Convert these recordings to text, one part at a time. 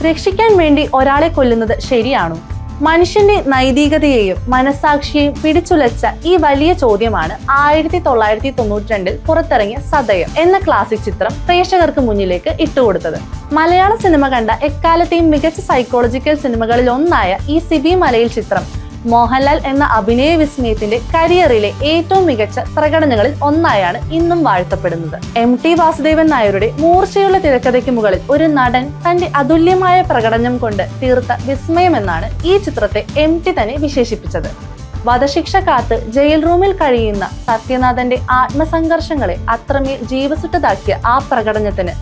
രക്ഷിക്കാൻ വേണ്ടി ഒരാളെ കൊല്ലുന്നത് ശരിയാണോ? മനുഷ്യന്റെ നൈതികതയെയും മനസാക്ഷിയെയും പിടിച്ചുലച്ച ഈ വലിയ ചോദ്യമാണ് 1992 പുറത്തിറങ്ങിയ സതയം എന്ന ക്ലാസിക് ചിത്രം പ്രേക്ഷകർക്ക് മുന്നിലേക്ക് ഇട്ടുകൊടുത്തത്. മലയാള സിനിമ കണ്ട എക്കാലത്തെയും മികച്ച സൈക്കോളജിക്കൽ സിനിമകളിൽ ഒന്നായ ഈ സിബി മലയിൽ ചിത്രം മോഹൻലാൽ എന്ന അഭിനയ വിസ്മയത്തിന്റെ കരിയറിലെ ഏറ്റവും മികച്ച പ്രകടനങ്ങളിൽ ഒന്നായാണ് ഇന്നും വാഴ്ത്തപ്പെടുന്നത്. MT വാസുദേവൻ നായരുടെ മൂർച്ചയുള്ള തിരക്കഥയ്ക്ക് മുകളിൽ ഒരു നടൻ തന്റെ അതുല്യമായ പ്രകടനം കൊണ്ട് തീർത്ത വിസ്മയമെന്നാണ് ഈ ചിത്രത്തെ MT തന്നെ വിശേഷിപ്പിച്ചത്. വധശിക്ഷ കാത്ത് ജയിൽ റൂമിൽ കഴിയുന്ന സത്യനാഥന്റെ ആത്മസംഘർഷങ്ങളെ അത്രമേൽ ജീവസുറ്റതാക്കിയ ആ പ്രകടനത്തിന്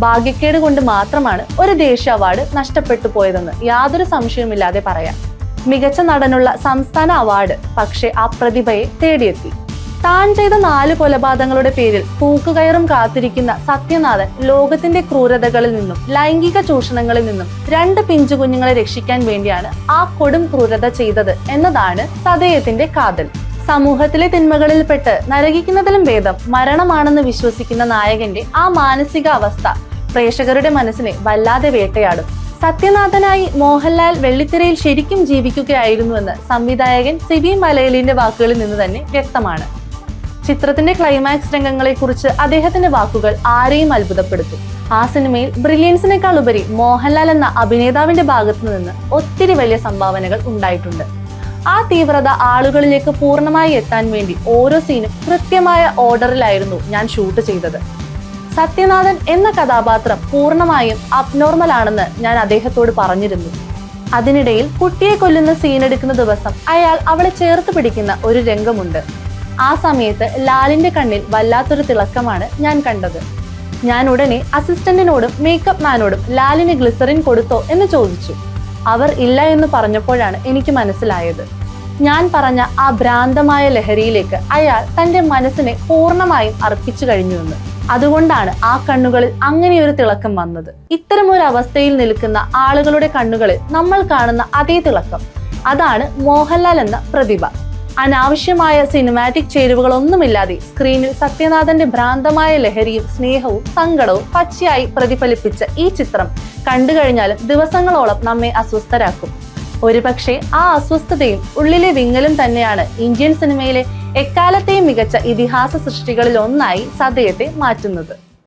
ഭാഗ്യക്കേട് കൊണ്ട് മാത്രമാണ് ഒരു ദേശീയ അവാർഡ് നഷ്ടപ്പെട്ടു പോയതെന്ന് യാതൊരു സംശയവുമില്ലാതെ പറയാം. മികച്ച നടനുള്ള സംസ്ഥാന അവാർഡ് പക്ഷേ ആ പ്രതിഭയെ തേടിയെത്തി. താൻ ചെയ്ത 4 കൊലപാതകങ്ങളുടെ പേരിൽ തൂക്കുകയറും കാത്തിരിക്കുന്ന സത്യനാഥൻ ലോകത്തിന്റെ ക്രൂരതകളിൽ നിന്നും ലൈംഗിക ചൂഷണങ്ങളിൽ നിന്നും 2 പിഞ്ചു കുഞ്ഞുങ്ങളെ രക്ഷിക്കാൻ വേണ്ടിയാണ് ആ കൊടും ക്രൂരത ചെയ്തത് എന്നതാണ് സതയത്തിന്റെ കാതൽ. സമൂഹത്തിലെ തിന്മകളിൽപ്പെട്ട് നരകിക്കുന്നതിലും ഭേദം മരണമാണെന്ന് വിശ്വസിക്കുന്ന നായകന്റെ ആ മാനസിക അവസ്ഥ പ്രേക്ഷകരുടെ മനസ്സിനെ വല്ലാതെ വേട്ടയാടും. സത്യനാഥനായി മോഹൻലാൽ വെള്ളിത്തിരയിൽ ശരിക്കും ജീവിക്കുകയായിരുന്നുവെന്ന് സംവിധായകൻ സിബി മലയിലിന്റെ വാക്കുകളിൽ നിന്ന് തന്നെ വ്യക്തമാണ്. ചിത്രത്തിന്റെ ക്ലൈമാക്സ് രംഗങ്ങളെ കുറിച്ച് അദ്ദേഹത്തിന്റെ വാക്കുകൾ ആരെയും അത്ഭുതപ്പെടുത്തും. ആ സിനിമയിൽ ബ്രില്യൻസിനേക്കാൾ ഉപരി മോഹൻലാൽ എന്ന അഭിനേതാവിന്റെ ഭാഗത്തു നിന്ന് ഒത്തിരി വലിയ സംഭാവനകൾ ഉണ്ടായിട്ടുണ്ട്. ആ തീവ്രത ആളുകളിലേക്ക് പൂർണ്ണമായി എത്താൻ വേണ്ടി ഓരോ സീനും കൃത്യമായ ഓർഡറിലായിരുന്നു ഞാൻ ഷൂട്ട് ചെയ്തത്. സത്യനാഥൻ എന്ന കഥാപാത്രം പൂർണ്ണമായും അബ്നോർമൽ ആണെന്ന് ഞാൻ അദ്ദേഹത്തോട് പറഞ്ഞിരുന്നു. അതിനിടയിൽ കുട്ടിയെ കൊല്ലുന്ന സീൻ എടുക്കുന്ന ദിവസം അയാൾ അവളെ ചേർത്ത് പിടിക്കുന്ന ഒരു രംഗമുണ്ട്. ആ സമയത്ത് ലാലിന്റെ കണ്ണിൽ വല്ലാത്തൊരു തിളക്കമാണ് ഞാൻ കണ്ടത്. ഞാൻ ഉടനെ അസിസ്റ്റന്റിനോടും മേക്കപ്പ് മാനോടും ലാലിന് ഗ്ലിസറിൻ കൊടുത്തോ എന്ന് ചോദിച്ചു. അവർ ഇല്ല എന്ന് പറഞ്ഞപ്പോഴാണ് എനിക്ക് മനസ്സിലായത്. ഞാൻ പറഞ്ഞ ആ ഭ്രാന്തമായ ലഹരിയിലേക്ക് അയാൾ തന്റെ മനസ്സിനെ പൂർണ്ണമായും അർപ്പിച്ചു കഴിഞ്ഞുവെന്ന്. അതുകൊണ്ടാണ് ആ കണ്ണുകളിൽ അങ്ങനെയൊരു തിളക്കം വന്നത്. ഇത്തരമൊരു അവസ്ഥയിൽ നിൽക്കുന്ന ആളുകളുടെ കണ്ണുകളിൽ നമ്മൾ കാണുന്ന അതേ തിളക്കം, അതാണ് മോഹൻലാൽ എന്ന പ്രതിഭ. അനാവശ്യമായ സിനിമാറ്റിക് ചേരുവകളൊന്നുമില്ലാതെ സ്ക്രീനിൽ സത്യനാഥന്റെ ഭ്രാന്തമായ ലഹരിയും സ്നേഹവും സങ്കടവും പച്ചയായി പ്രതിഫലിപ്പിച്ച ഈ ചിത്രം കണ്ടു കഴിഞ്ഞാലും ദിവസങ്ങളോളം നമ്മെ അസ്വസ്ഥരാക്കും. ഒരുപക്ഷെ ആ അസ്വസ്ഥതയും ഉള്ളിലെ വിങ്ങലും തന്നെയാണ് ഇന്ത്യൻ സിനിമയിലെ എക്കാലത്തെയും മികച്ച ഇതിഹാസ സൃഷ്ടികളിൽ ഒന്നായി സതയത്തെ മാറ്റുന്നത്.